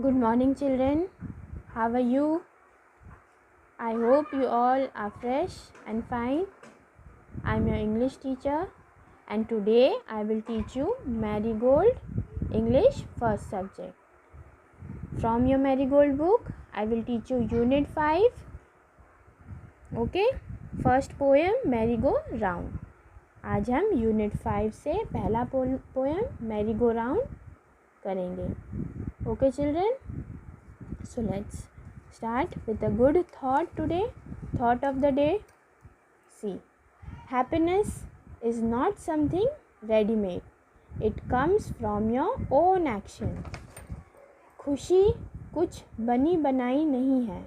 Good morning, children. How are you? I hope you all are fresh and fine. I'm your English teacher, and today I will teach you Marigold English first subject. From your Marigold book, I will teach you Unit 5. Okay? First poem Merry-Go-Round. आज हम unit 5 से पहला poem Mary go round करेंगे. Okay children, so let's start with a good thought today. Thought of the day. See, happiness is not something ready-made. It comes from your own action. खुशी कुछ बनी बनाई नहीं है,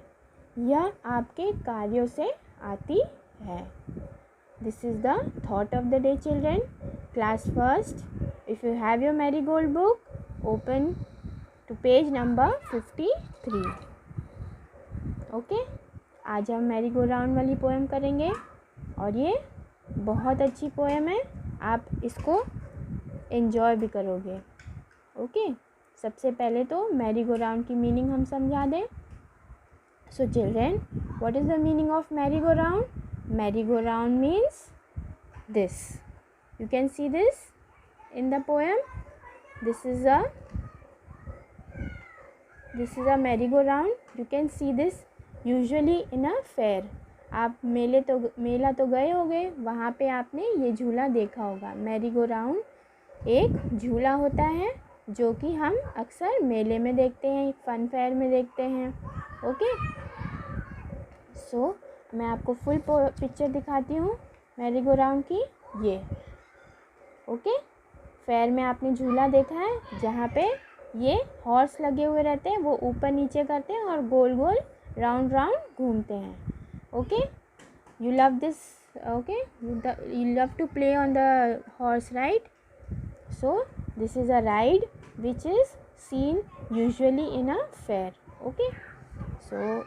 यह आपके कार्यों से आती है. This is the thought of the day, children. Class first, if you have your Marigold book, open to page number 53. Okay, आज हम मैरी गो राउंड वाली पोएम करेंगे और ये बहुत अच्छी पोएम है. आप इसको एंजॉय भी करोगे. ओके, सबसे पहले तो मैरी गो राउंड की मीनिंग हम समझा दें. So children, what is the meaning of Mary go round? Mary go round means this. You can see this in the poem. This is a Mary go round. You can see this usually in a fair. आप मेला तो गए होंगे, वहाँ पे आपने ये झूला देखा होगा. मैरी गो राउंड एक झूला होता है जो कि हम अक्सर मेले में देखते हैं, फन फेयर में देखते हैं. ओके, सो मैं आपको फुल पिक्चर दिखाती हूँ मैरी गो राउंड की. ये ओके, फेयर में आपने झूला देखा है जहाँ पे ये हॉर्स लगे हुए रहते हैं, वो ऊपर नीचे करते हैं और गोल गोल राउंड राउंड घूमते हैं. Okay, you love this. Okay, you love to play on the horse ride. So this is a ride which is seen usually in a fair. Okay, so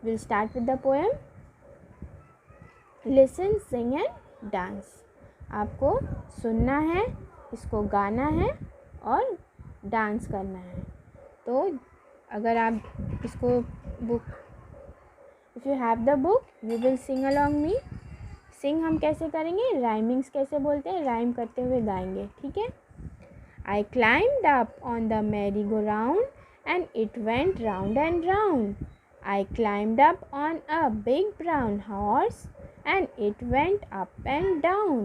we'll start with the poem. Listen, sing and dance. आपको सुनना है, इसको गाना है और dance करना है. तो अगर आप इसको book, if you have the book you will sing along me. Sing हम कैसे करेंगे, राइमिंग्स कैसे बोलते हैं, राइम करते हुए गाएंगे. ठीक है. I climbed up on the merry-go-round and it went round and round. I climbed up on a big brown horse and it went up and down,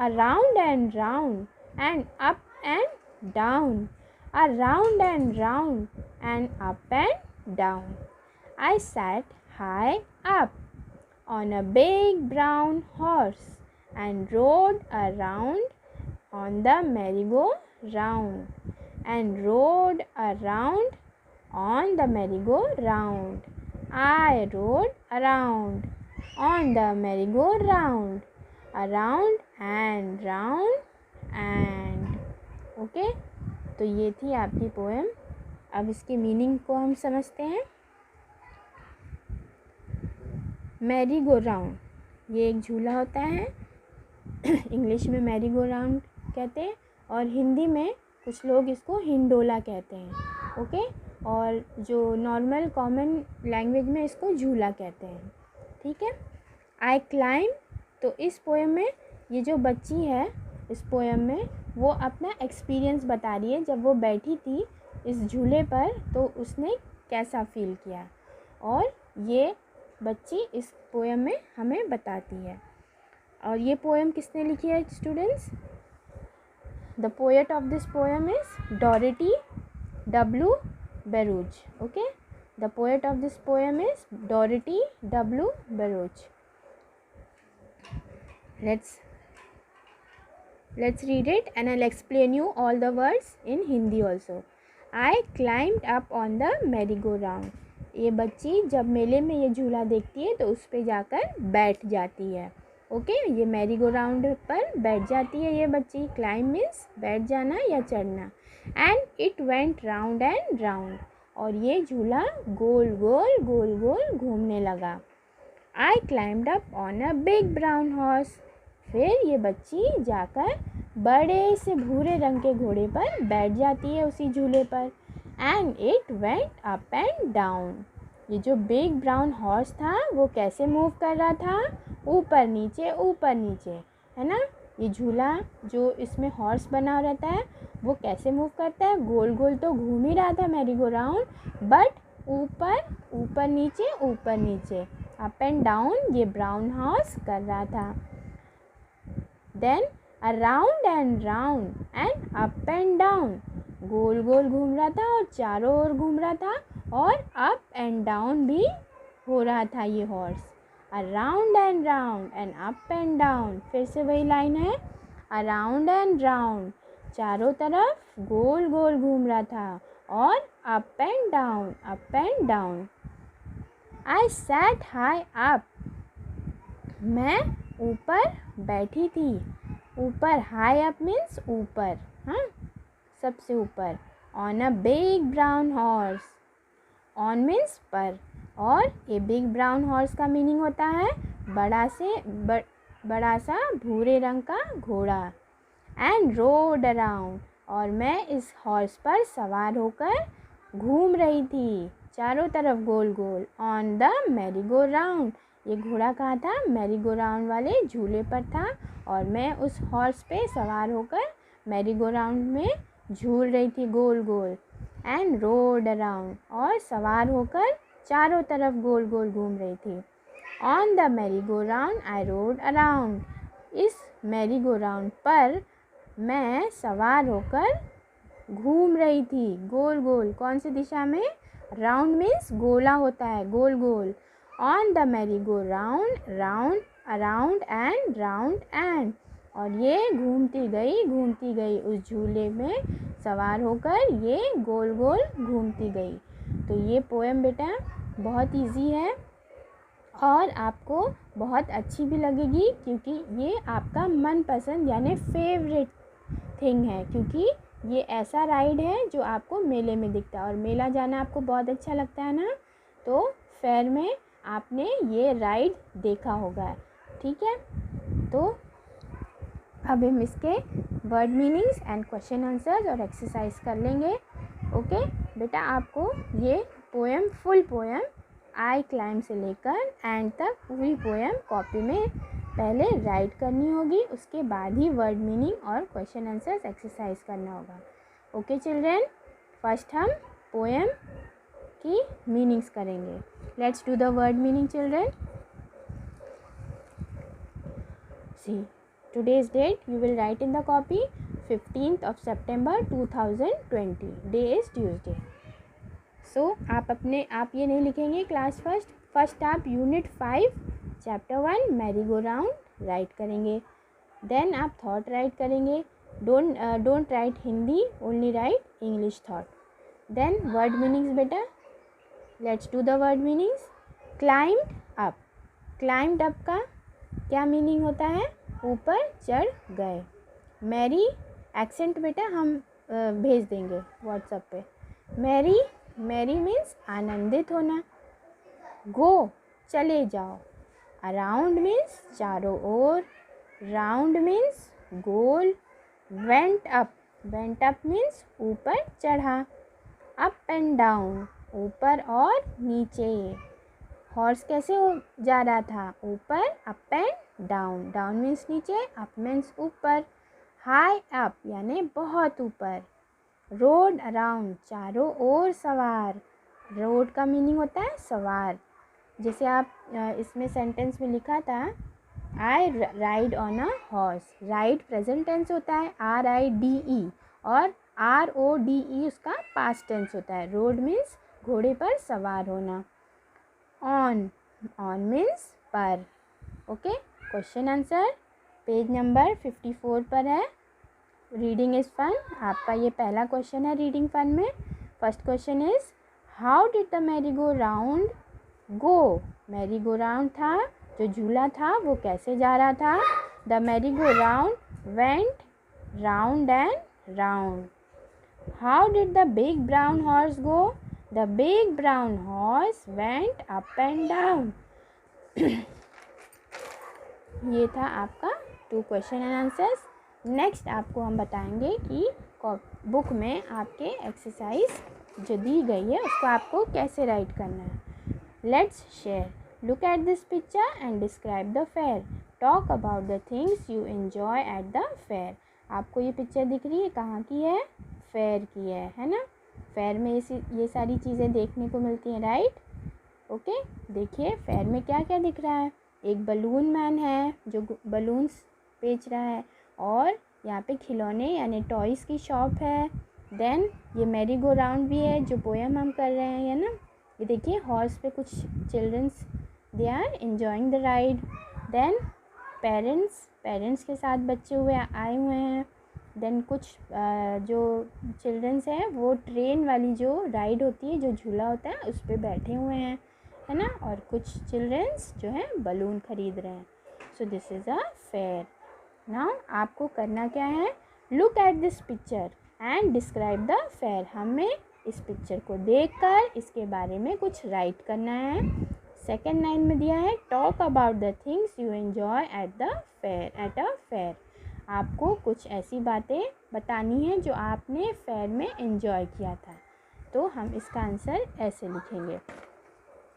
around and round and up and down, around and round and up and down. I sat high up on a big brown horse and rode around on the merry-go-round and rode around on the merry-go-round. I rode around on the merry-go-round, around and round and. Okay, तो ये थी आपकी poem. अब इसकी meaning को हम समझते हैं. मैरी गो राउंड ये एक झूला होता है. इंग्लिश में मैरी गो राउंड कहते हैं और हिंदी में कुछ लोग इसको हिंडोला कहते हैं. ओके, और जो नॉर्मल कॉमन लैंग्वेज में इसको झूला कहते हैं. ठीक है. आई क्लाइम, तो इस पोएम में ये जो बच्ची है इस पोएम में वो अपना एक्सपीरियंस बता रही है. जब वो बैठी थी इस झूले पर तो उसने कैसा फील किया, और ये बच्ची इस पोएम में हमें बताती है. और ये पोएम किसने लिखी है students? The poet of this poem is Dorothy W. Burroughs. Okay, the poet of this poem is Dorothy W. Burroughs. Let's read it and I'll explain you all the words in Hindi also. I climbed up on the merry-go-round. ये बच्ची जब मेले में ये झूला देखती है तो उस पे जाकर बैठ जाती है. ओके, ये मैरी गो राउंड पर बैठ जाती है ये बच्ची. क्लाइम मीन्स बैठ जाना या चढ़ना. And it went round and round, और ये झूला गोल गोल गोल गोल घूमने लगा. आई climbed up on a big brown horse. फिर ये बच्ची जाकर बड़े से भूरे रंग के घोड़े पर बैठ जाती है उसी झूले पर। And it went up and down. ये जो बिग ब्राउन हॉर्स था वो कैसे मूव कर रहा था? ऊपर नीचे, है ना। ये झूला जो इसमें हॉर्स बना रहता है वो कैसे मूव करता है? गोल गोल तो घूम ही रहा था मैरी गो राउंड, बट ऊपर नीचे अप एंड डाउन ये ब्राउन हॉर्स कर रहा था। Then around and round and up and down, गोल गोल घूम रहा था और चारों ओर घूम रहा था, और अप एंड डाउन भी हो रहा था ये horse. Around and round and up and down, फिर से वही लाइन है, अराउंड एंड राउंड, चारों तरफ गोल गोल घूम रहा था, और up and down. I sat high up, मैं ऊपर बैठी थी। ऊपर, हाई अप मीन्स ऊपर, हाँ, सबसे ऊपर। On a big brown horse, on means पर, और ये बिग ब्राउन हॉर्स का मीनिंग होता है बड़ा सा भूरे रंग का घोड़ा। एंड रोड अराउंड, और मैं इस हॉर्स पर सवार होकर घूम रही थी चारों तरफ गोल गोल। On the merry go round, ये घोड़ा कहाँ था? मैरी गो राउंड वाले झूले पर था, और मैं उस हॉर्स पे सवार होकर मैरी गो राउंड में झूल रही थी गोल गोल। एंड रोड अराउंड, और सवार होकर चारों तरफ गोल गोल घूम रही थी। On the merry go round I road around, इस मैरी गो राउंड पर मैं सवार होकर घूम रही थी गोल गोल। कौन सी दिशा में? राउंड मीन्स गोला होता है, गोल गोल। On the merry go round, round around and, और ये घूमती गई उस झूले में सवार होकर ये गोल गोल घूमती गई। तो ये पोएम बेटा बहुत इजी है और आपको बहुत अच्छी भी लगेगी, क्योंकि ये आपका मनपसंद यानी फेवरेट थिंग है, क्योंकि ये ऐसा राइड है जो आपको मेले में दिखता है, और मेला जाना आपको बहुत अच्छा लगता है ना, तो फेयर में आपने ये राइड देखा होगा। ठीक है, तो अब हम इसके word meanings and question answers और एक्सरसाइज कर लेंगे। ओके बेटा, आपको ये poem, full poem I climb से लेकर एंड तक पूरी पोएम कॉपी में पहले राइट करनी होगी, उसके बाद ही वर्ड मीनिंग और क्वेश्चन आंसर्स एक्सरसाइज करना होगा। ओके चिल्ड्रेन, फर्स्ट हम पोएम की मीनिंग्स करेंगे। Let's do the word meaning children. See today's date you will write in the copy 15th of September 2020, day is Tuesday. So आप ये नहीं लिखेंगे क्लास फर्स्ट आप unit 5 chapter 1 merry go round write करेंगे, then आप thought write करेंगे। Don't write Hindi, only write English thought. Then word meanings बेटा, let's do the word meanings. Climbed up का क्या मीनिंग होता है? ऊपर चढ़ गए। मैरी एक्सेंट बेटा हम भेज देंगे व्हाट्सएप पे। मैरी मीन्स आनंदित होना। गो चले जाओ। अराउंड मीन्स चारों ओर। राउंड मीन्स गोल। वेंट अप मीन्स ऊपर चढ़ा। अप एंड डाउन ऊपर और नीचे। हॉर्स कैसे जा रहा था? ऊपर, अप एंड डाउन मीन्स नीचे, अप मीन्स ऊपर। हाई अप यानी बहुत ऊपर। रोड अराउंड चारों ओर सवार। रोड का मीनिंग होता है सवार। जैसे आप इसमें सेंटेंस में लिखा था I ride on a horse. Ride present tense होता है RIDE, और RODE उसका पास्ट टेंस होता है। रोड मीन्स घोड़े पर सवार होना। ऑन मीन्स पर। Okay, question answer page number 54 पर है। रीडिंग इज़ फन, आपका ये पहला क्वेश्चन है रीडिंग फन में। First question is how did the merry go round go. Mary go round था, जो झूला था वो कैसे जा रहा था? The merry go round went round and round. How did the big brown horse go. The big brown horse went up and down. ये था आपका 2 क्वेश्चन एंड आंसर्स। नेक्स्ट आपको हम बताएंगे कि बुक में आपके एक्सरसाइज जो दी गई है उसको आपको कैसे राइट करना है। Let's share. Look at this picture and describe the fair. Talk about the things you enjoy at the fair. आपको ये पिक्चर दिख रही है, कहाँ की है? फेयर की है ना। फेयर में ये सारी चीज़ें देखने को मिलती हैं, राइट? ओके, देखिए फेयर में क्या क्या दिख रहा है। एक बलून मैन है जो बलून्स बेच रहा है, और यहाँ पे खिलौने यानी टॉयज़ की शॉप है। देन ये मैरी गो राउंड भी है जो पोएम हम कर रहे हैं, है ना। ये देखिए हॉर्स पे कुछ childrens they are enjoying the ride. Then parents के साथ बच्चे आए हुए हैं। देन कुछ जो चिल्ड्रंस हैं वो ट्रेन वाली जो राइड होती है, जो झूला होता है, उस पर बैठे हुए हैं, है ना। और कुछ चिल्ड्रंस जो हैं बलून ख़रीद रहे हैं। सो this is a fair. Now आपको करना क्या है? Look at this picture and describe the fair. हमें इस पिक्चर को देखकर इसके बारे में कुछ राइट करना है। सेकेंड लाइन में दिया है talk about the things you enjoy at a fair. आपको कुछ ऐसी बातें बतानी है जो आपने फेयर में एंजॉय किया था। तो हम इसका आंसर ऐसे लिखेंगे।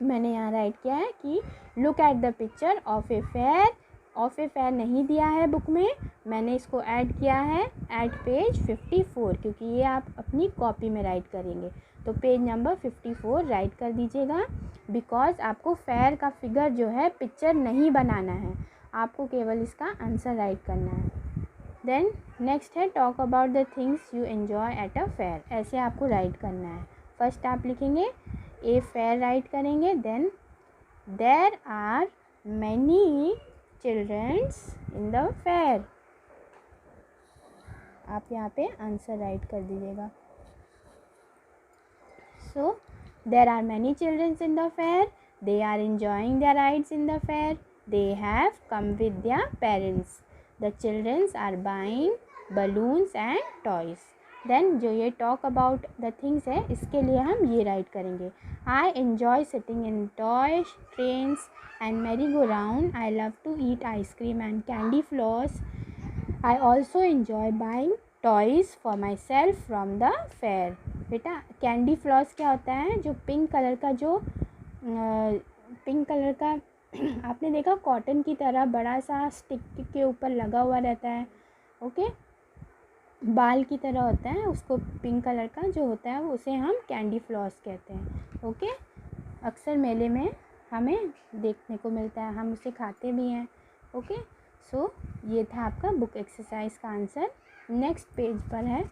मैंने यहाँ राइट किया है कि look at the picture of a fair. Of a fair नहीं दिया है बुक में, मैंने इसको ऐड किया है एट पेज 54, क्योंकि ये आप अपनी कॉपी में राइट करेंगे। तो पेज नंबर 54 राइट कर दीजिएगा, बिकॉज आपको फेयर का फिगर जो है पिक्चर नहीं बनाना है, आपको केवल इसका आंसर राइट करना है। देन नेक्स्ट है talk about the things you enjoy at a fair. ऐसे आपको राइट करना है। फर्स्ट आप लिखेंगे ए फेयर राइट करेंगे। Then there are many childrens in the fair. आप यहाँ पे आंसर राइट कर दीजिएगा। So there are many childrens in the fair. They are enjoying their rides in the fair. They have come with their parents. The childrens are buying balloons and toys. Then जो ये talk about the things है, इसके लिए हम ये write करेंगे। I enjoy sitting in toy trains and merry go round. I love to eat ice cream and candy floss. I also enjoy buying toys for myself from the fair. बेटा candy floss क्या होता है? जो pink colour का आपने देखा cotton की तरह बड़ा सा स्टिक के ऊपर लगा हुआ रहता है, ओके, बाल की तरह होता है, उसको पिंक कलर का जो होता है उसे हम कैंडी फ्लॉस कहते हैं, ओके। अक्सर मेले में हमें देखने को मिलता है, हम उसे खाते भी हैं, ओके। सो ये था आपका बुक एक्सरसाइज का आंसर। नेक्स्ट पेज पर है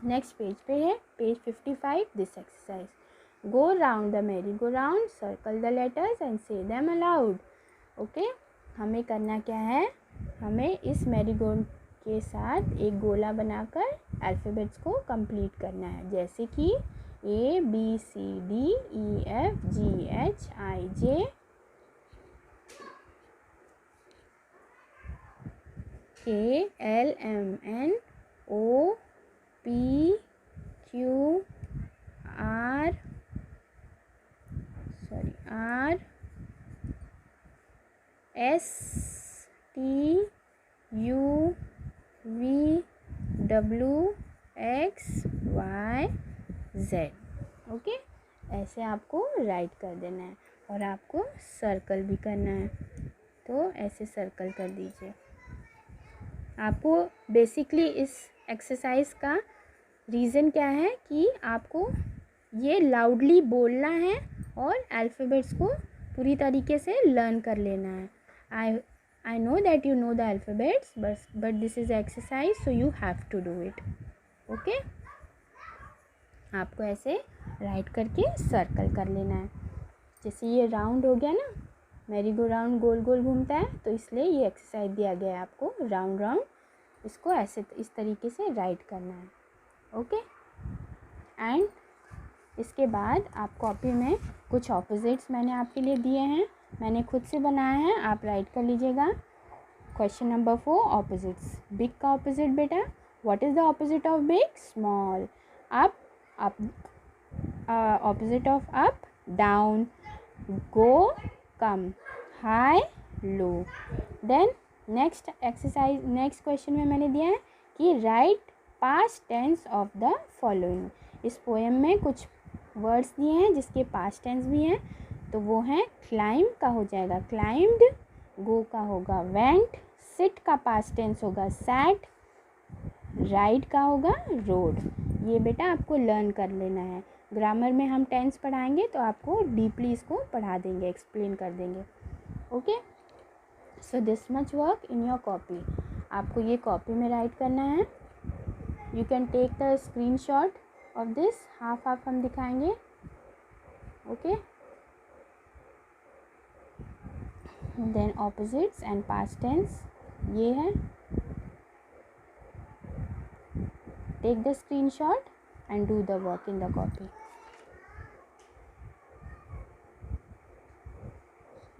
नेक्स्ट पेज पे है page 55, this exercise. Go round the merry go round, circle the letters and से देम अलाउड। ओके, हमें करना क्या है? हमें इस मैरी गो के साथ एक गोला बनाकर अल्फ़ाबेट्स को कंप्लीट करना है, जैसे कि ABCDEFGHIJ KLMNOPQR STUVWXYZ। ओके, ऐसे आपको राइट कर देना है और आपको सर्कल भी करना है, तो ऐसे सर्कल कर दीजिए। आपको बेसिकली इस एक्सरसाइज का रीज़न क्या है कि आपको ये लाउडली बोलना है और अल्फ़ाबेट्स को पूरी तरीके से लर्न कर लेना है। I know that you know the alphabets, but this is exercise, so you have to do it, okay. आपको ऐसे राइट करके सर्कल कर लेना है। जैसे ये राउंड हो गया ना, मैरी गो राउंड गोल गोल घूमता है, तो इसलिए ये एक्सरसाइज दिया गया है आपको राउंड राउंड, इसको ऐसे इस तरीके से राइट करना है, ओके। एंड इसके बाद आप कॉपी में कुछ ऑपोजिट्स मैंने आपके लिए दिए हैं, मैंने खुद से बनाया है, आप राइट कर लीजिएगा। Question number 4, opposites. बिग का ऑपोजिट बेटा, what is the opposite of big? Small. Up opposite of up, down. Go, come. High, low. Then next exercise, next question में मैंने दिया है कि write past tense of the following. इस poem में कुछ वर्ड्स दिए हैं जिसके पास्ट टेंस भी हैं, तो वो हैं क्लाइम का हो जाएगा क्लाइम्ड, गो का होगा वेंट, सिट का पास्ट टेंस होगा सैट, राइड का होगा रोड। ये बेटा आपको लर्न कर लेना है। ग्रामर में हम टेंस पढ़ाएंगे तो आपको डीपली इसको पढ़ा देंगे, एक्सप्लेन कर देंगे। Okay, so this much work in your copy. आपको ये कॉपी में राइट करना है। You can take the screenshot of this, half half हम दिखाएंगे। Okay, then opposites and past tense ये है। Take the screenshot and do the work in the copy.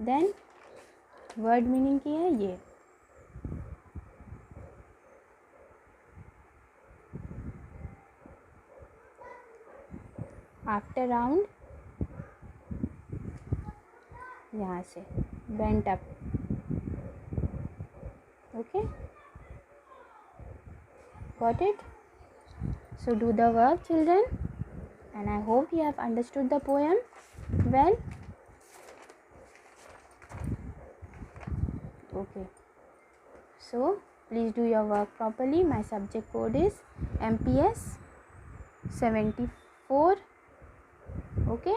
Then word meaning की है ये। आफ्टर राउंड, यहाँ से bent up. Okay, got it? So do the work children, and I hope you have understood the poem well. Okay, so please do your work properly. My subject code is MPS 74. Okay,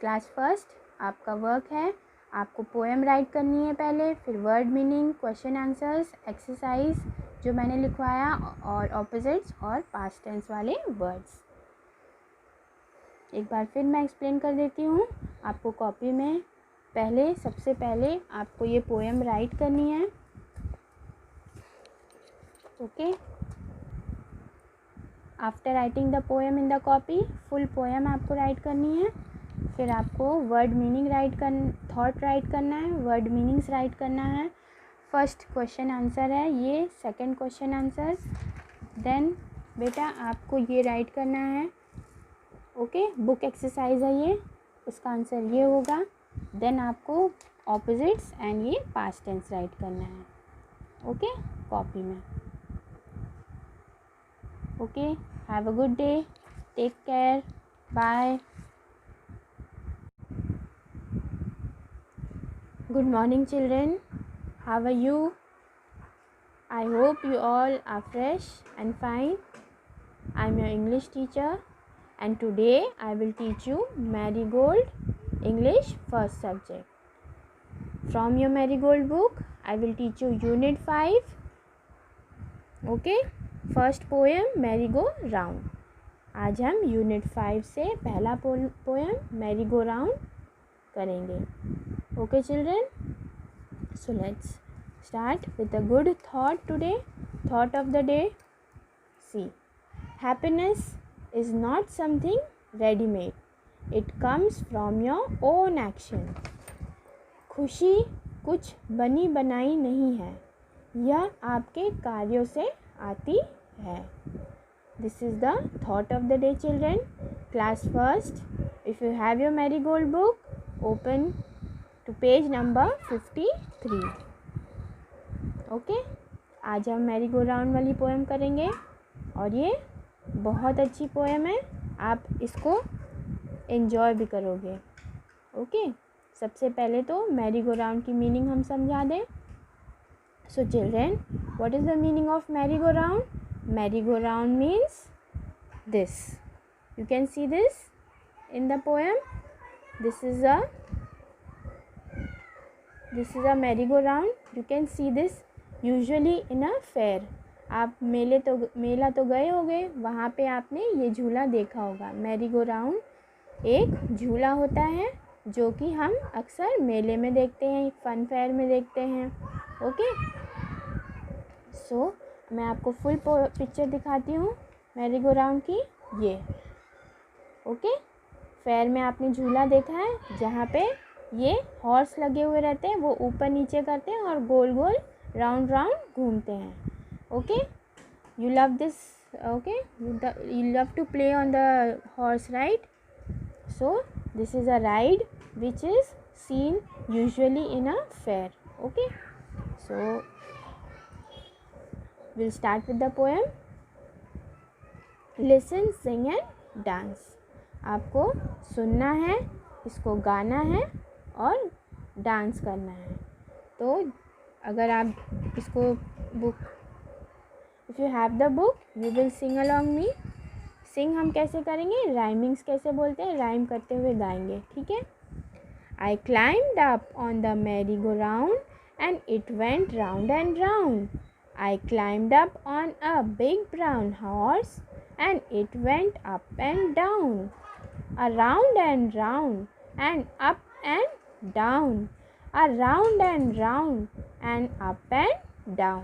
class first आपका work है, आपको poem right करनी है पहले, फिर word meaning, question answers, exercise जो मैंने लिखवाया, और ऑपोजिट्स और पास्ट टेंस वाले वर्ड्स। एक बार फिर मैं एक्सप्लेन कर देती हूँ। आपको कॉपी में पहले, सबसे पहले आपको ये पोएम राइट करनी है। Okay, after writing the poem in the copy, full poem आपको राइट करनी है। फिर आपको वर्ड मीनिंग थॉट राइट करना है, वर्ड मीनिंग्स राइट करना है। फर्स्ट क्वेश्चन आंसर है ये, सेकंड क्वेश्चन आंसर। देन बेटा आपको ये राइट करना है। ओके, बुक एक्सरसाइज है ये, उसका आंसर ये होगा। देन आपको ऑपोजिट्स एंड ये पास्ट टेंस राइट करना है। ओके, कॉपी में। Okay, have a good day, take care, bye. Good morning children, how are you? I hope you all are fresh and fine. I am your English teacher and today I will teach you Marigold English first subject. From your Marigold book I will teach you Unit 5. Okay, first poem Merry-Go-Round. आज हम Unit 5 से पहला poem Merry-Go-Round करेंगे। Okay children, so let's start with a good thought today. Thought of the day. See, happiness is not something ready-made. It comes from your own action. खुशी कुछ बनी बनाई नहीं है, यह आपके कार्यों से आती है। This is the thought of the day children. Class first, if you have your Marigold book, open to page number 53. Okay, आज हम मैरी गो राउंड वाली पोएम करेंगे और ये बहुत अच्छी पोएम है, आप इसको एंजॉय भी करोगे। ओके, सबसे पहले तो मैरी गो राउंड की मीनिंग हम समझा दें। सो children, what is the meaning of Mary go round? Mary go round means this, you can see this in the poem. This is a merry-go-round. You can see this usually in a fair. आप मेला तो गए होंगे, वहाँ पे आपने ये झूला देखा होगा। मैरी गो राउंड एक झूला होता है जो कि हम अक्सर मेले में देखते हैं, फन फेयर में देखते हैं। ओके, सो मैं आपको फुल पिक्चर दिखाती हूँ मैरी गो राउंड की। ये ओके, फेयर में आपने झूला देखा है जहाँ पे ये हॉर्स लगे हुए रहते हैं, वो ऊपर नीचे करते हैं और गोल गोल राउंड राउंड घूमते हैं। Okay, you love this. Okay, you love to play on the horse ride. So this is a ride which is seen usually in a fair. Okay, so We'll start with the poem. Listen, sing and dance. आपको सुनना है, इसको गाना है और dance करना है. तो अगर आप इसको book, if you have the book you will sing along me. Sing हम कैसे करेंगे, राइमिंग्स कैसे बोलते हैं, राइम करते हुए गाएंगे. ठीक है. I climbed up on the merry-go-round and it went round and round. I climbed up on a big brown horse and it went up and down, around and round and up and down, around and round and up and down.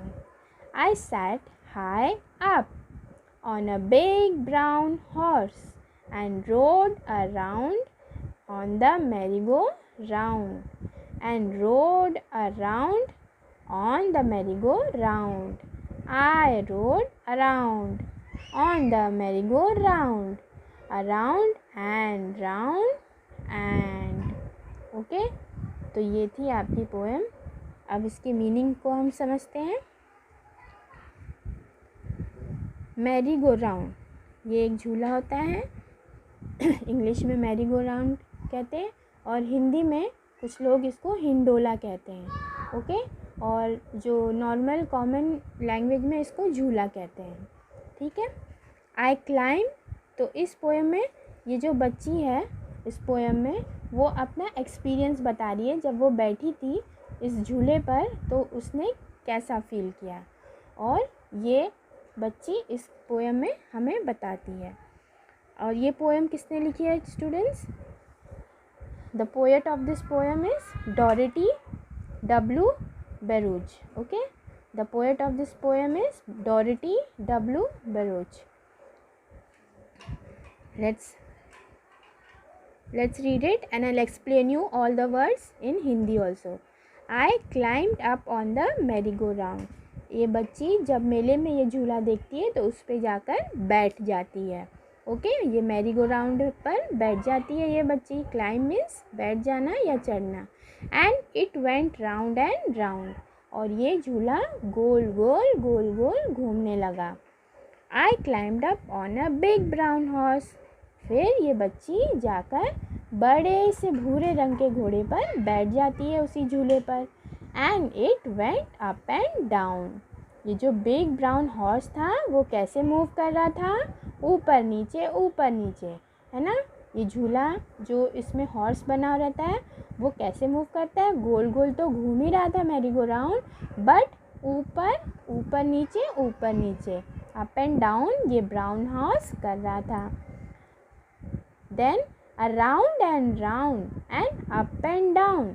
I sat high up on a big brown horse and rode around on the merry-go-round and rode around on the merry-go-round. I rode around on the merry-go-round, around and round and. Okay, तो ये थी आपकी poem. अब इसके meaning को हम समझते हैं. मैरी गो राउंड, ये एक झूला होता है. इंग्लिश में मैरी गो राउंड कहते हैं और हिंदी में कुछ लोग इसको हिंडोला कहते हैं. ओके, और जो नॉर्मल कॉमन लैंग्वेज में इसको झूला कहते हैं. ठीक है. आई क्लाइम, तो इस पोएम में ये जो बच्ची है इस पोएम में वो अपना एक्सपीरियंस बता रही है. जब वो बैठी थी इस झूले पर तो उसने कैसा फील किया, और ये बच्ची इस पोएम में हमें बताती है. और ये पोएम किसने लिखी है students? The poet of this poem is Dorothy W Burroughs. Okay, the poet of this poem is Dorothy W Burroughs. Let's read it and I'll explain you all the words in Hindi also. I climbed up on the merry-go-round. ये बच्ची जब मेले में ये झूला देखती है तो उस पे जाकर बैठ जाती है. ओके, ये मैरी गो राउंड पर बैठ जाती है ये बच्ची. क्लाइम मीन्स बैठ जाना या चढ़ना. And it went round and round, और ये झूला गोल गोल गोल गोल घूमने लगा. आई climbed up on a big brown horse. फिर ये बच्ची जाकर बड़े से भूरे रंग के घोड़े पर बैठ जाती है उसी झूले पर. And it went up and down. ये जो बिग ब्राउन हॉर्स था वो कैसे मूव कर रहा था, ऊपर नीचे, है ना. ये झूला जो इसमें हॉर्स बना रहता है वो कैसे मूव करता है, गोल गोल तो घूम ही रहा था मैरी गो राउंड, बट ऊपर नीचे अप एंड डाउन ये ब्राउन हॉर्स कर रहा था. Then around and round and up and down,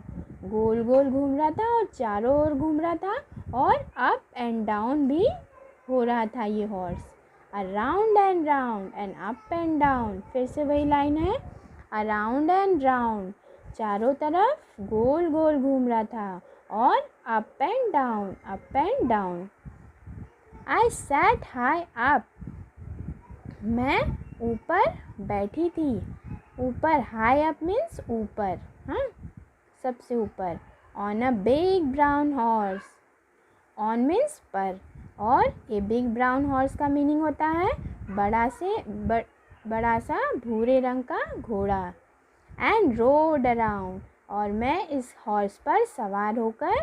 गोल गोल घूम रहा था और चारों ओर घूम रहा था, और अप एंड डाउन भी हो रहा था ये horse. Around and round and up and down, फिर से वही लाइन है. अराउंड एंड राउंड, चारों तरफ गोल गोल घूम रहा था, और up and down. I sat high up, मैं ऊपर बैठी थी. ऊपर, हाई अप मीन्स ऊपर, हाँ, सबसे ऊपर. On a big brown horse, on means पर, और ये बिग ब्राउन हॉर्स का मीनिंग होता है बड़ा सा भूरे रंग का घोड़ा. एंड रोड अराउंड, और मैं इस हॉर्स पर सवार होकर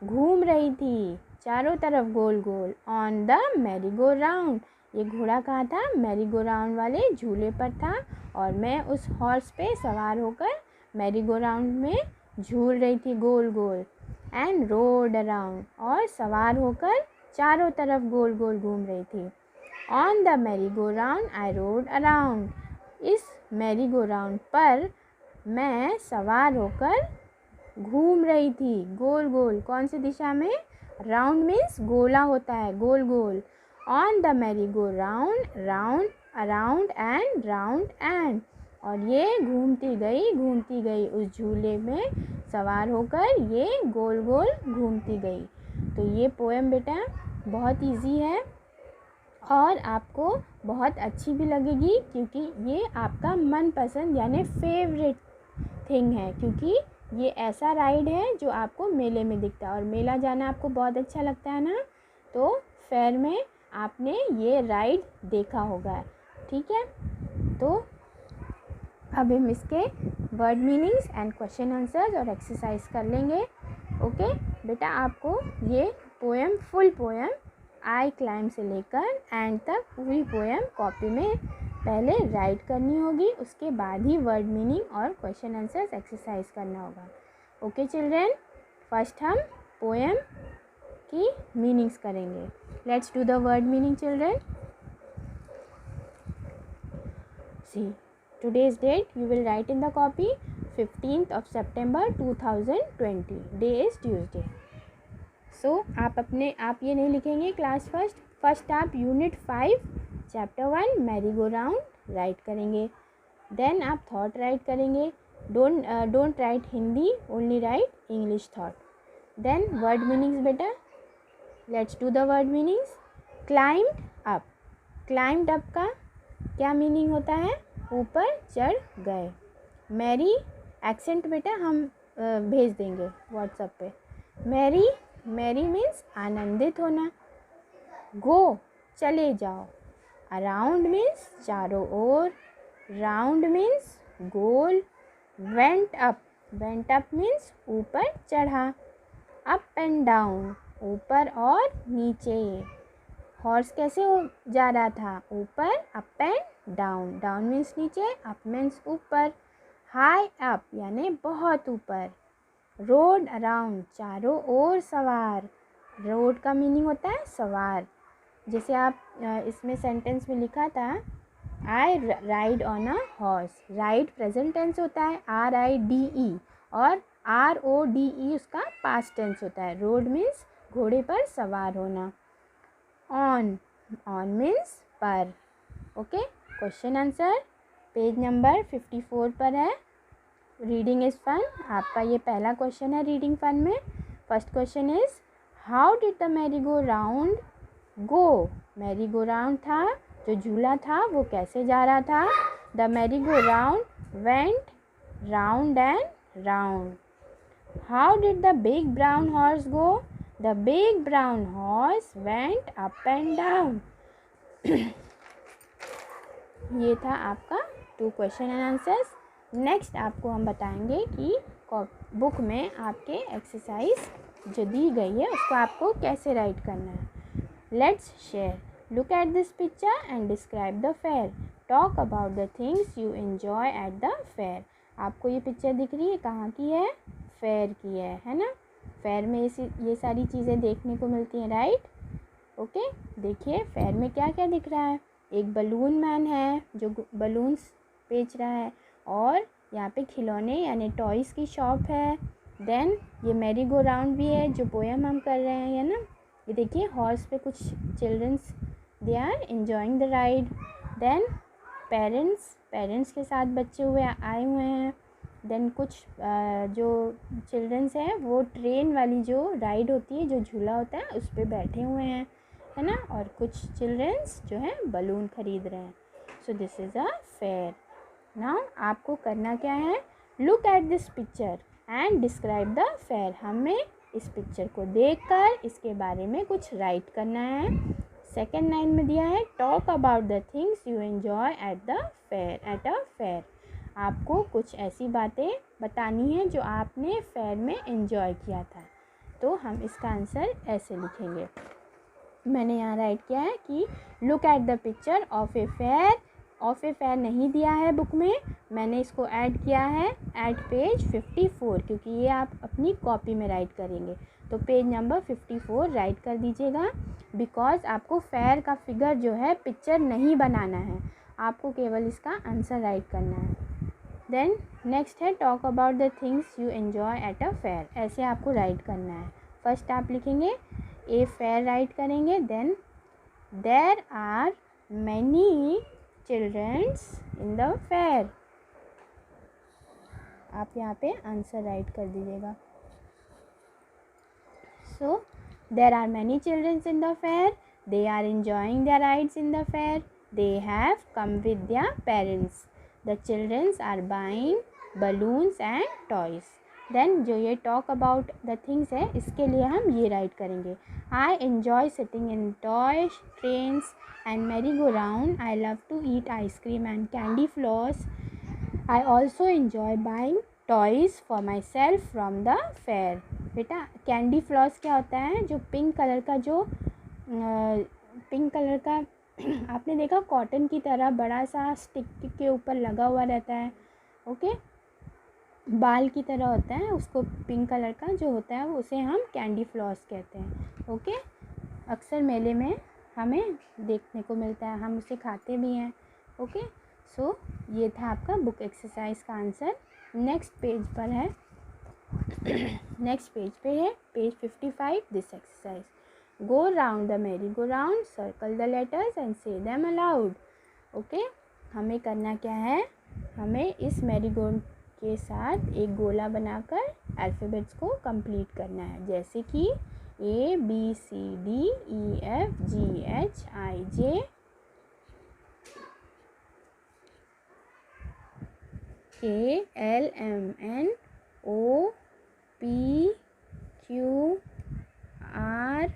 घूम रही थी चारों तरफ गोल गोल. On the merry go round, ये घोड़ा कहाँ था, मैरी गो राउंड वाले झूले पर था, और मैं उस हॉर्स पे सवार होकर मैरी गो राउंड में झूल रही थी गोल गोल. एंड रोड अराउंड, और सवार होकर चारों तरफ गोल गोल घूम रही थी. On the merry go round I road around, इस मैरी गो राउंड पर मैं सवार होकर घूम रही थी गोल गोल. कौन सी दिशा में, राउंड मीन्स गोला होता है, गोल गोल. On the merry go round, round around and round and, और ये घूमती गई उस झूले में सवार होकर ये गोल गोल घूमती गई. तो ये पोएम बेटा बहुत इजी है और आपको बहुत अच्छी भी लगेगी, क्योंकि ये आपका मनपसंद यानी फेवरेट थिंग है, क्योंकि ये ऐसा राइड है जो आपको मेले में दिखता है, और मेला जाना आपको बहुत अच्छा लगता है ना. तो फेयर में आपने ये राइड देखा होगा, ठीक है। तो अब हम इसके word meanings and question answers और एक्सरसाइज कर लेंगे। ओके बेटा, आपको ये poem, full poem I climb से लेकर एंड तक पूरी पोएम कॉपी में पहले राइट करनी होगी, उसके बाद ही वर्ड मीनिंग और क्वेश्चन आंसर्स एक्सरसाइज करना होगा। ओके चिल्ड्रेन, फर्स्ट हम पोएम की मीनिंग्स करेंगे। Let's do the word meaning children. See today's date you will write in the copy 15th of September 2020, day is Tuesday. So आप ये नहीं लिखेंगे क्लास फर्स्ट आप unit 5 chapter 1 merry go round write करेंगे, then आप thought write करेंगे। Don't write Hindi, only write English thought. Then word meanings बेटा, let's do the word meanings. Climbed up, climbed up का क्या मीनिंग होता है? ऊपर चढ़ गए। मैरी एक्सेंट बेटा हम भेज देंगे व्हाट्सएप पे। मैरी, मैरी मीन्स आनंदित होना। गो चले जाओ। अराउंड मीन्स चारों ओर। राउंड मीन्स गोल। Went up, went up means ऊपर चढ़ा। अप एंड डाउन, ऊपर और नीचे। हॉर्स कैसे जा रहा था? ऊपर, up and down. Down means नीचे, अप मीन्स ऊपर। हाई अप यानी बहुत ऊपर। रोड अराउंड, चारों ओर सवार। रोड का मीनिंग होता है सवार। जैसे आप इसमें सेंटेंस में लिखा था I ride on a horse. Ride present tense होता है, RIDE, और RODE उसका पास्ट टेंस होता है। रोड मीन्स घोड़े पर सवार होना। ऑन, ऑन मीन्स पर। Okay, question answer page number 54 पर है। रीडिंग इज़ फन, आपका ये पहला क्वेश्चन है रीडिंग फन में। First question is how did the merry go round go. Mary go round था, जो झूला था वो कैसे जा रहा था? The merry go round went round and round. How did the big brown horse go. The big brown horse went up and down. ये था आपका 2 क्वेश्चन एंड आंसर्स। नेक्स्ट आपको हम बताएंगे कि बुक में आपके एक्सरसाइज जो दी गई है उसको आपको कैसे राइट करना है। Let's share. Look at this picture and describe the fair. Talk about the things you enjoy at the fair. आपको ये पिक्चर दिख रही है, कहाँ की है? फेयर की है ना। फेयर में ये सारी चीज़ें देखने को मिलती हैं, राइट। ओके, देखिए फेयर में क्या क्या दिख रहा है। एक बलून मैन है जो बलून्स बेच रहा है, और यहाँ पे खिलौने यानी टॉयज़ की शॉप है। देन ये मैरी गो राउंड भी है जो पोएम हम कर रहे हैं, है ना। ये देखिए हॉर्स पे कुछ childrens, they are enjoying the ride. Then parents के साथ बच्चे आए हुए हैं। देन कुछ जो चिल्ड्रंस हैं वो ट्रेन वाली जो राइड होती है, जो झूला होता है, उस पर बैठे हुए हैं, है ना। और कुछ चिल्ड्रंस जो हैं बलून ख़रीद रहे हैं। सो this is a fair. Now आपको करना क्या है? Look at this picture and describe the fair. हमें इस पिक्चर को देखकर इसके बारे में कुछ राइट करना है। सेकेंड लाइन में दिया है talk about the things you enjoy at the fair, eight a fair. आपको कुछ ऐसी बातें बतानी है जो आपने फेयर में एंजॉय किया था। तो हम इसका आंसर ऐसे लिखेंगे। मैंने यहाँ राइट किया है कि look at the picture of a fair. Of a fair नहीं दिया है बुक में, मैंने इसको ऐड किया है एट पेज 54, क्योंकि ये आप अपनी कॉपी में राइट करेंगे। तो पेज नंबर 54 राइट कर दीजिएगा, बिकॉज आपको फेयर का फिगर जो है पिक्चर नहीं बनाना है, आपको केवल इसका आंसर राइट करना है। देन नेक्स्ट है talk about the things you enjoy at a fair. ऐसे आपको राइट करना है। फर्स्ट आप लिखेंगे ए फेयर राइट करेंगे। Then there are many childrens in the fair. आप यहाँ पे आंसर राइट कर दीजिएगा। So there are many childrens in the fair. They are enjoying their rides in the fair. They have come with their parents. The children are buying balloons and toys. Then जो ये talk about the things है, इसके लिए हम ये write करेंगे. I enjoy sitting in toy trains and merry go round. I love to eat ice cream and candy floss. I also enjoy buying toys for myself from the fair. बेटा candy floss क्या होता है? जो pink colour का आपने देखा cotton की तरह बड़ा सा स्टिक के ऊपर लगा हुआ रहता है. ओके, बाल की तरह होता है, उसको पिंक कलर का जो होता है उसे हम कैंडी फ्लॉस कहते हैं. ओके, अक्सर मेले में हमें देखने को मिलता है, हम उसे खाते भी हैं. ओके, सो ये था आपका बुक एक्सरसाइज का आंसर. नेक्स्ट पेज पर है, नेक्स्ट पेज पे है page 55. This exercise, go round the merry go round, circle the letters and से देम अलाउड. ओके, हमें करना क्या है? हमें इस मैरी गो के साथ एक गोला बनाकर अल्फ़ाबेट्स को कंप्लीट करना है, जैसे कि ABCDEFGHIJ KLMNOPQR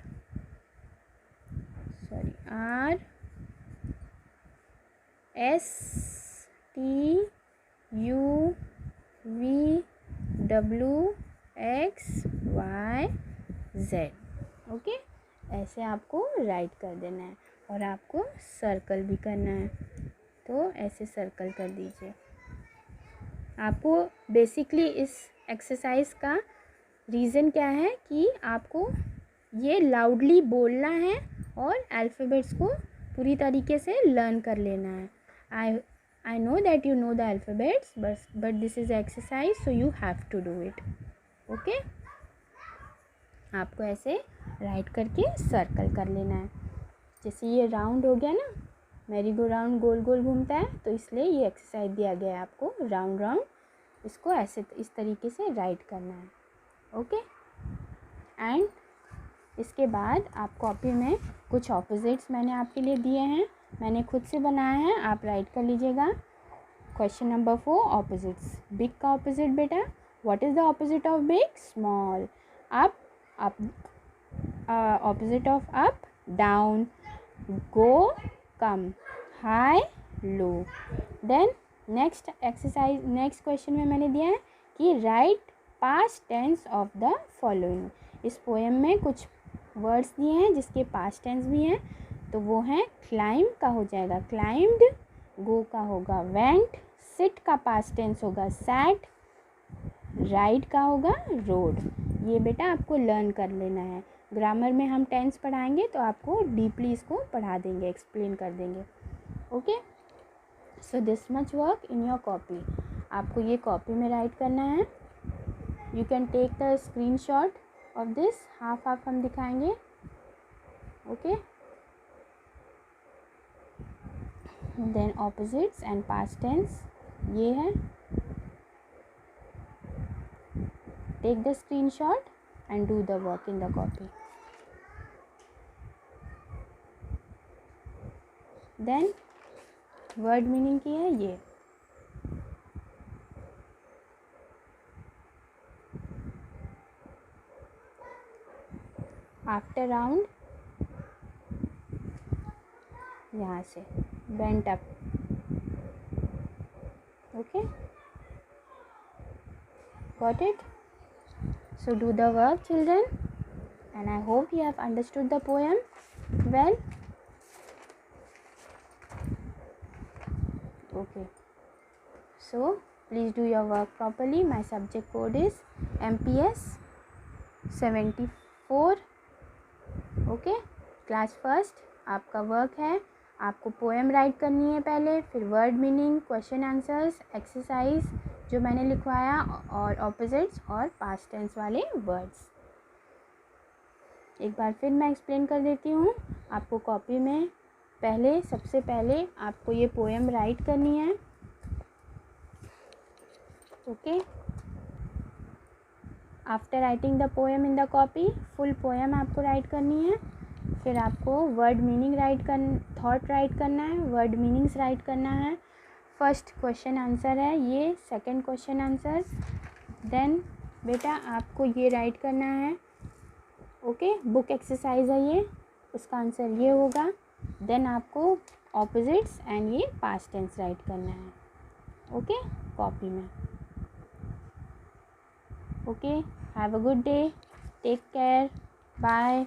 STUVWXYZ. ओके, ऐसे आपको राइट कर देना है और आपको सर्कल भी करना है. तो ऐसे सर्कल कर दीजिए. आपको बेसिकली इस एक्सरसाइज का रीज़न क्या है कि आपको ये लाउडली बोलना है और अल्फ़ाबेट्स को पूरी तरीके से लर्न कर लेना है. I know that you know the alphabets, but this is exercise, so you have to do it. Okay, आपको ऐसे राइट करके सर्कल कर लेना है. जैसे ये राउंड हो गया ना, मैरी गो राउंड गोल गोल घूमता है, तो इसलिए ये एक्सरसाइज दिया गया है आपको राउंड राउंड. इसको ऐसे इस तरीके से राइट करना है. ओके, एंड इसके बाद आप कॉपी में कुछ ऑपोजिट्स मैंने आपके लिए दिए हैं, मैंने खुद से बनाया है, आप राइट कर लीजिएगा. Question number 4, opposites. बिग का ऑपोजिट बेटा, what is the opposite of big? Small. Up, opposite of up, down. Go, come. High, low. Then next exercise, next question में मैंने दिया है कि write past tense of the following. इस poem में कुछ वर्ड्स दिए हैं जिसके पास्ट टेंस भी हैं, तो वो हैं क्लाइम का हो जाएगा क्लाइम्ड, गो का होगा वेंट, सिट का पास्ट टेंस होगा सैट, राइड का होगा रोड. ये बेटा आपको लर्न कर लेना है. ग्रामर में हम टेंस पढ़ाएंगे तो आपको डीपली इसको पढ़ा देंगे, एक्सप्लेन कर देंगे. Okay, so this much work in your copy. आपको ये कॉपी में राइट करना है. You can take the screenshot of this. Half half हम दिखाएंगे. Okay, then opposites and past tense ये है. Take the screenshot and do the work in the copy. Then word meaning की है ये. आफ्टर राउंड, यहाँ से bent up. Okay, got it? So do the work, children, and I hope you have understood the poem well. Okay, so please do your work properly. My subject code is MPS 74. Okay, class first आपका work है, आपको poem right करनी है पहले, फिर word meaning, question answers, exercise जो मैंने लिखवाया, और ऑपोजिट्स और पास्ट टेंस वाले वर्ड्स. एक बार फिर मैं एक्सप्लेन कर देती हूँ. आपको कॉपी में सबसे पहले आपको ये पोएम राइट करनी है. Okay, after writing the poem in the copy, full poem आपको राइट करनी है. फिर आपको वर्ड मीनिंग थॉट राइट करना है, वर्ड मीनिंग्स राइट करना है. फर्स्ट क्वेश्चन आंसर है ये, सेकंड क्वेश्चन आंसर, देन बेटा आपको ये राइट करना है। ओके, बुक एक्सरसाइज है ये, इसका आंसर ये होगा। देन आपको ऑपोजिट्स एंड ये पास्ट टेंस राइट करना है। ओके, कॉपी में। Okay, have a good day, take care, bye.